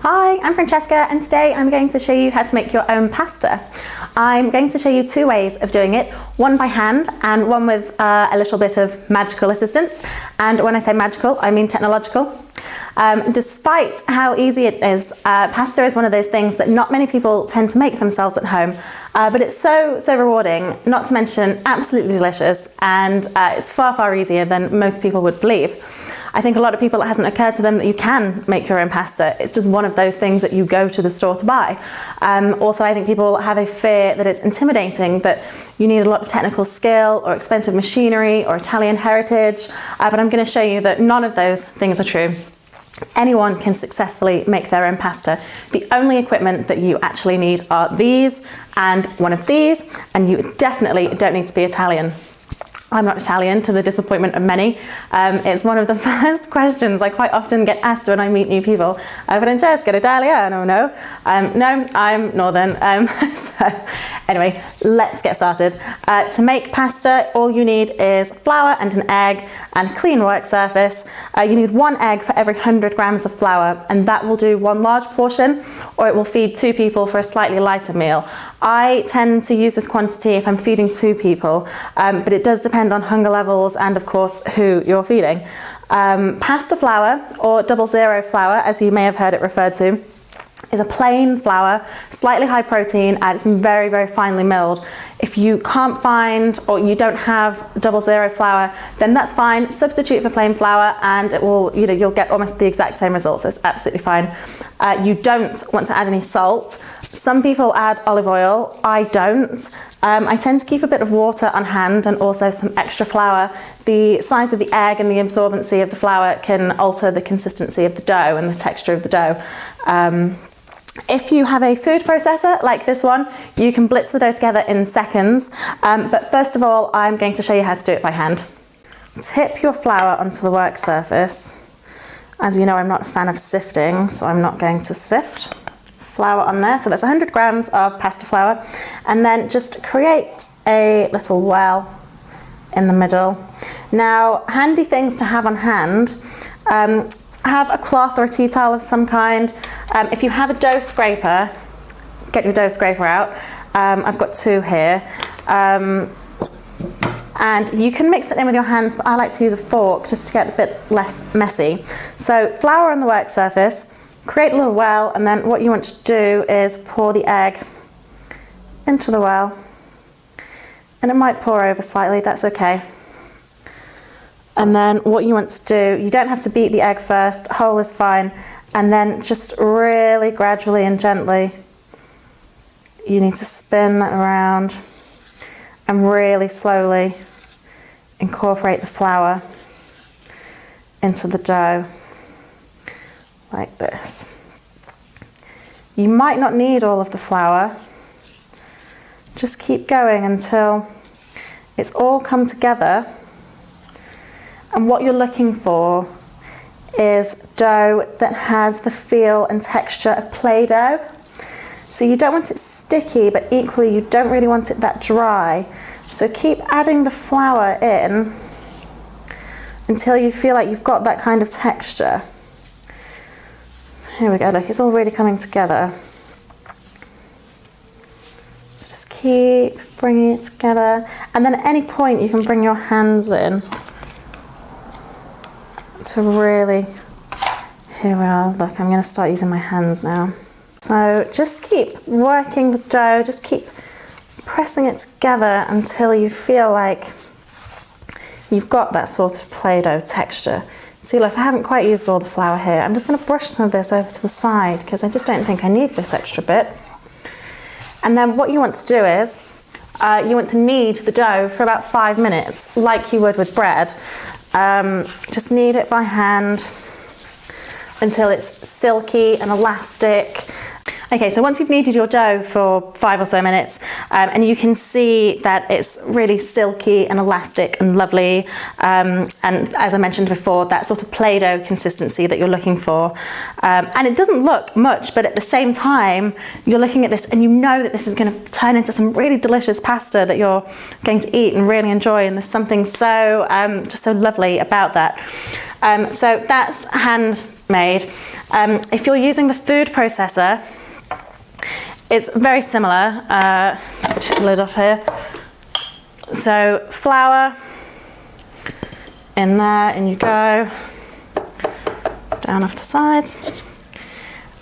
Hi, I'm Francesca and today I'm going to show you how to make your own pasta. I'm going to show you two ways of doing it, one by hand and one with a little bit of magical assistance. And when I say magical, I mean technological. Despite how easy it is, pasta is one of those things that not many people tend to make themselves at home, but it's so rewarding, not to mention absolutely delicious, and it's far easier than most people would believe. I think a lot of people, it hasn't occurred to them that you can make your own pasta. It's just one of those things that you go to the store to buy. Also, I think people have a fear that it's intimidating, that you need a lot of technical skill or expensive machinery or Italian heritage, but I'm going to show you that none of those things are true. Anyone can successfully make their own pasta. The only equipment that you actually need are these and one of these, and you definitely don't need to be Italian. I'm not Italian, to the disappointment of many. It's one of the first questions I quite often get asked when I meet new people. Francesca, Italiano? No, I'm Northern. So anyway, let's get started. To make pasta, all you need is flour and an egg and clean work surface. You need 1 egg for every 100 grams of flour, and that will do 1 large portion, or it will feed 2 people for a slightly lighter meal. I tend to use this quantity if I'm feeding 2 people, but it does depend on hunger levels and of course who you're feeding. Pasta flour, or 00 flour as you may have heard it referred to, is a plain flour, slightly high protein, and it's very finely milled. If you can't find or you don't have 00 flour, then that's fine. Substitute for plain flour and it will, you'll get almost the exact same results. It's absolutely fine. You don't want to add any salt. Some people add olive oil, I don't. I tend to keep a bit of water on hand and also some extra flour. The size of the egg and the absorbency of the flour can alter the consistency of the dough and the texture of the dough. If you have a food processor like this one, you can blitz the dough together in seconds. But first of all, I'm going to show you how to do it by hand. Tip your flour onto the work surface. As you know, I'm not a fan of sifting, so I'm not going to sift. Flour on there, so that's 100 grams of pasta flour, and then just create a little well in the middle. Now, handy things to have on hand, have a cloth or a tea towel of some kind. If you have a dough scraper, get your dough scraper out. I've got 2 here, and you can mix it in with your hands, but I like to use a fork just to get a bit less messy. So flour on the work surface, create a little well, and then what you want to do is pour the egg into the well, and it might pour over slightly, that's okay. And then what you want to do, you don't have to beat the egg first, whole is fine, and then just really gradually and gently you need to spin that around and really slowly incorporate the flour into the dough. Like this. You might not need all of the flour. Just keep going until it's all come together. And what you're looking for is dough that has the feel and texture of play-doh. So you don't want it sticky, but equally you don't really want it that dry. So keep adding the flour in until you feel like you've got that kind of texture. Here we go, look, it's all really coming together. So just keep bringing it together. And then at any point you can bring your hands in to really, here we are, look, I'm going to start using my hands now. So just keep working the dough, just keep pressing it together until you feel like you've got that sort of play-doh texture. See, look, I haven't quite used all the flour here. I'm just going to brush some of this over to the side because I just don't think I need this extra bit. And then what you want to do is, you want to knead the dough for about 5 minutes, like you would with bread. Just knead it by hand until it's silky and elastic. Okay, so once you've kneaded your dough for 5 or so minutes, and you can see that it's really silky and elastic and lovely, and as I mentioned before, that sort of play-doh consistency that you're looking for. And it doesn't look much, but at the same time, you're looking at this and you know that this is going to turn into some really delicious pasta that you're going to eat and really enjoy, and there's something so just so lovely about that. So that's hand Handmade. If you're using the food processor, it's very similar. Just take the lid off here. So flour, in there, in you go, down off the sides,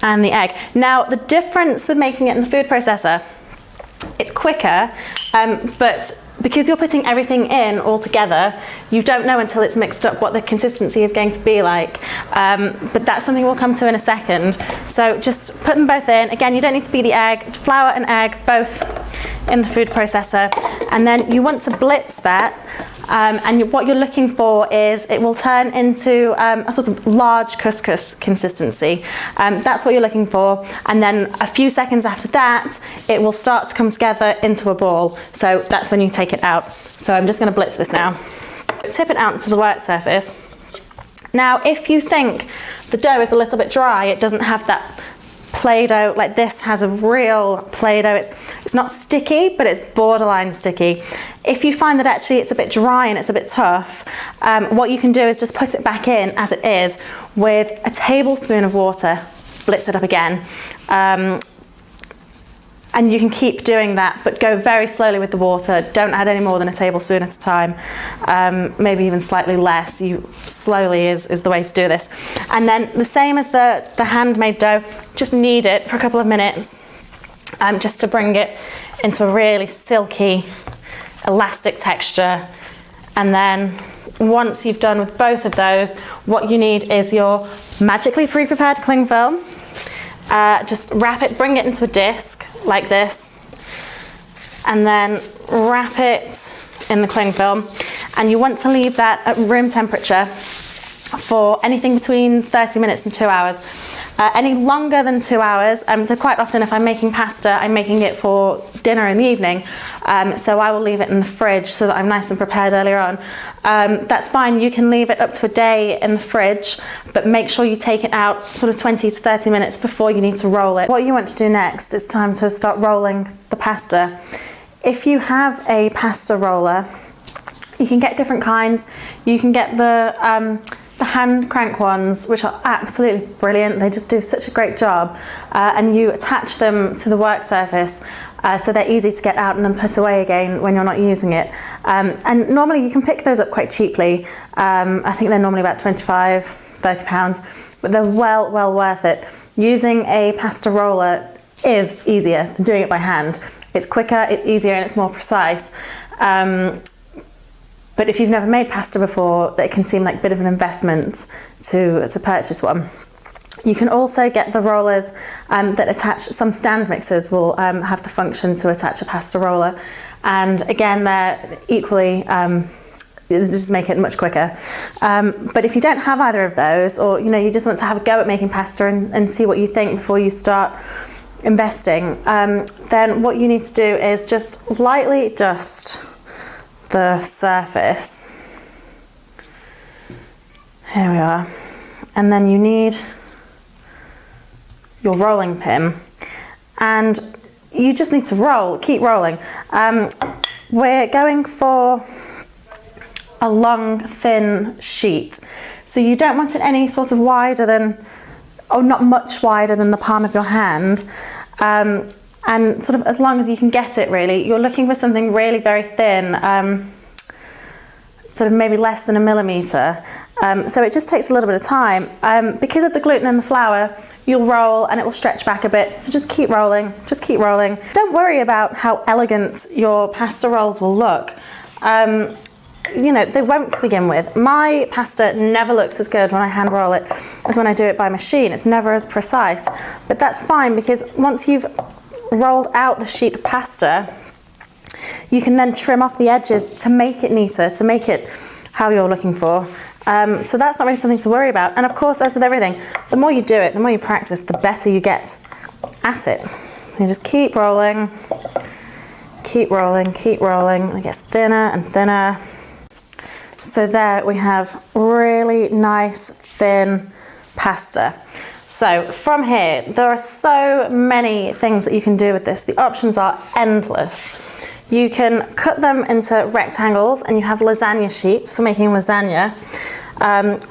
and the egg. Now the difference with making it in the food processor, it's quicker, but because you're putting everything in all together, you don't know until it's mixed up what the consistency is going to be like. But that's something we'll come to in a second. So just put them both in. Again, you don't need to beat the egg, flour and egg, both in the food processor. And then you want to blitz that. And what you're looking for is it will turn into a sort of large couscous consistency. That's what you're looking for. And then a few seconds after that, it will start to come together into a ball. So that's when you take it out. So I'm just going to blitz this now. Tip it out to the work surface. Now, if you think the dough is a little bit dry, it doesn't have that play-doh, like this has a real play-doh. It's not sticky, but it's borderline sticky. If you find that actually it's a bit dry and it's a bit tough, what you can do is just put it back in as it is with a tablespoon of water, blitz it up again. And you can keep doing that, but go very slowly with the water. Don't add any more than a tablespoon at a time, maybe even slightly less. Slowly is the way to do this. And then the same as the handmade dough, just knead it for a couple of minutes, just to bring it into a really silky, elastic texture. And then once you've done with both of those, what you need is your magically pre-prepared cling film. Just wrap it, bring it into a disc like this, and then wrap it in the cling film. And you want to leave that at room temperature for anything between 30 minutes and 2 hours. Any longer than 2 hours, so quite often if I'm making pasta, I'm making it for dinner in the evening, so I will leave it in the fridge so that I'm nice and prepared earlier on. That's fine, you can leave it up to a day in the fridge, but make sure you take it out sort of 20 to 30 minutes before you need to roll it. What you want to do next is time to start rolling the pasta. If you have a pasta roller, you can get different kinds. You can get the hand crank ones, which are absolutely brilliant. They just do such a great job, and you attach them to the work surface so they're easy to get out and then put away again when you're not using it. And normally you can pick those up quite cheaply. I think they're normally about 25, 30 pounds, but they're well worth it. Using a pasta roller is easier than doing it by hand. It's quicker, it's easier, and it's more precise. But if you've never made pasta before, it can seem like a bit of an investment to purchase one. You can also get the rollers that attach, some stand mixers will have the function to attach a pasta roller. And again, they're equally, just make it much quicker. But if you don't have either of those, or you just want to have a go at making pasta and see what you think before you start investing, then what you need to do is just lightly dust the surface. Here we are. And then you need your rolling pin, and you just need to keep rolling. We're going for a long, thin sheet, so you don't want it any sort of wider than, or not much wider than the palm of your hand. And sort of as long as you can get it, really. You're looking for something really very thin, sort of maybe less than a millimetre. So it just takes a little bit of time. Because of the gluten in the flour, you'll roll and it will stretch back a bit. So just keep rolling, just keep rolling. Don't worry about how elegant your pasta rolls will look. They won't to begin with. My pasta never looks as good when I hand roll it as when I do it by machine. It's never as precise. But that's fine, because once you've rolled out the sheet of pasta, you can then trim off the edges to make it neater, to make it how you're looking for. So that's not really something to worry about. And of course, as with everything, the more you do it, the more you practice, the better you get at it. So you just keep rolling, keep rolling, keep rolling. It gets thinner and thinner. So there we have really nice, thin pasta. So from here, there are so many things that you can do with this. The options are endless. You can cut them into rectangles, and you have lasagna sheets for making lasagna.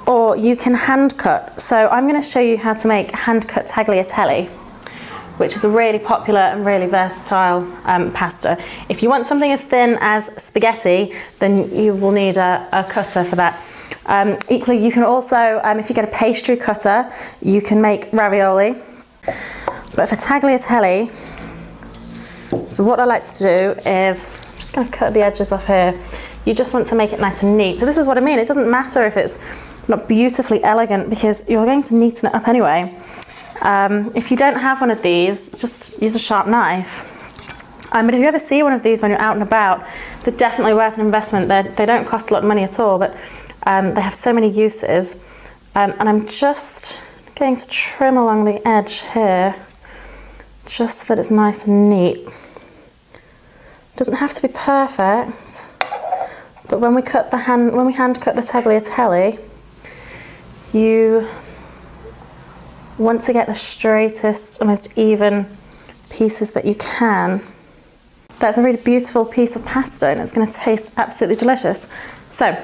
or you can hand cut. So I'm going to show you how to make hand cut tagliatelle, which is a really popular and really versatile pasta. If you want something as thin as spaghetti, then you will need a cutter for that. Equally, you can also, if you get a pastry cutter, you can make ravioli. But for tagliatelle, so what I like to do is, I'm just going to cut the edges off here. You just want to make it nice and neat. So this is what I mean. It doesn't matter if it's not beautifully elegant, because you're going to neaten it up anyway. If you don't have one of these, just use a sharp knife. But if you ever see one of these when you're out and about, they're definitely worth an investment. They don't cost a lot of money at all, but they have so many uses. And I'm just going to trim along the edge here, just so that it's nice and neat. It doesn't have to be perfect, but when we hand cut the tagliatelle, you want to get the straightest, most even pieces that you can. That's a really beautiful piece of pasta, and it's going to taste absolutely delicious. So,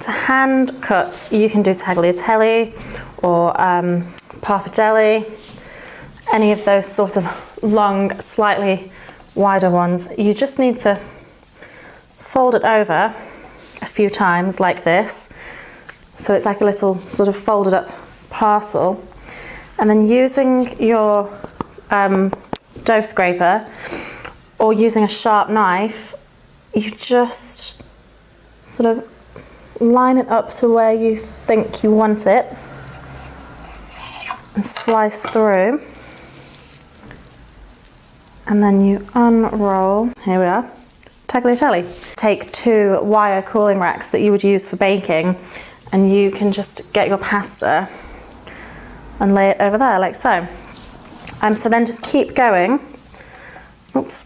to hand cut, you can do tagliatelle or pappardelle, any of those sort of long, slightly wider ones. You just need to fold it over a few times like this, so it's like a little sort of folded up parcel. And then using your dough scraper or using a sharp knife, you just sort of line it up to where you think you want it and slice through. And then you unroll, here we are, tagliatelle. Take 2 wire cooling racks that you would use for baking, and you can just get your pasta and lay it over there like so. So then just keep going. Oops.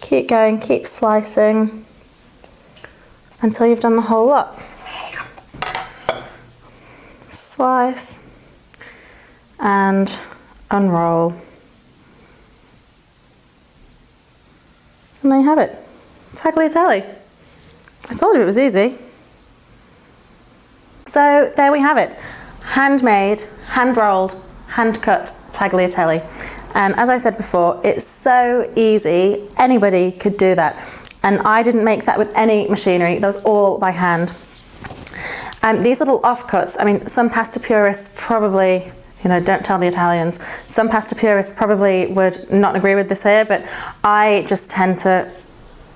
Keep going, keep slicing until you've done the whole lot. Slice and unroll. And there you have it. Tagliatelle. I told you it was easy. So there we have it. Handmade, hand-rolled, hand-cut tagliatelle. And as I said before, it's so easy. Anybody could do that. And I didn't make that with any machinery. That was all by hand. These little offcuts, I mean, some pasta purists probably, don't tell the Italians. Some pasta purists probably would not agree with this here, but I just tend to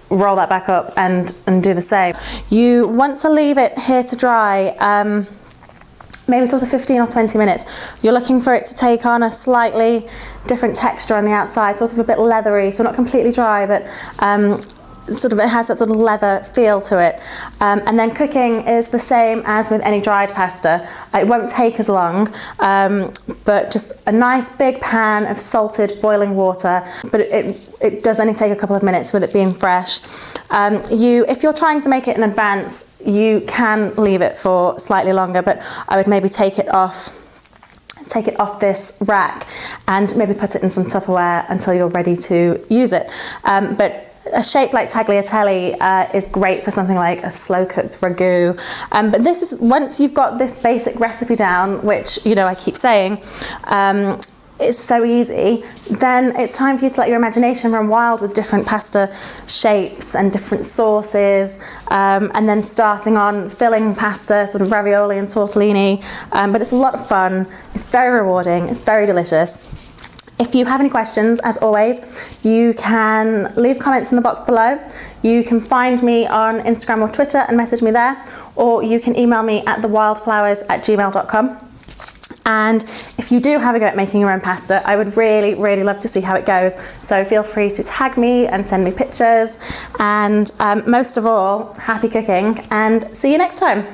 roll that back up and do the same. You want to leave it here to dry, maybe sort of 15 or 20 minutes. You're looking for it to take on a slightly different texture on the outside, sort of a bit leathery, so not completely dry, but it has that sort of leather feel to it. And then cooking is the same as with any dried pasta. It won't take as long, but just a nice big pan of salted boiling water, but it does only take a couple of minutes with it being fresh. If you're trying to make it in advance, you can leave it for slightly longer, but I would maybe take it off this rack and maybe put it in some Tupperware until you're ready to use it. But a shape like tagliatelle is great for something like a slow-cooked ragu. But this is, once you've got this basic recipe down, which I keep saying, it's so easy, then it's time for you to let your imagination run wild with different pasta shapes and different sauces, and then starting on filling pasta, sort of ravioli and tortellini. But it's a lot of fun, it's very rewarding, it's very delicious. If you have any questions, as always, you can leave comments in the box below. You can find me on Instagram or Twitter and message me there, or you can email me at thewildflowers@gmail.com. And if you do have a go at making your own pasta, I would really, really love to see how it goes. So feel free to tag me and send me pictures. And most of all, happy cooking, and see you next time.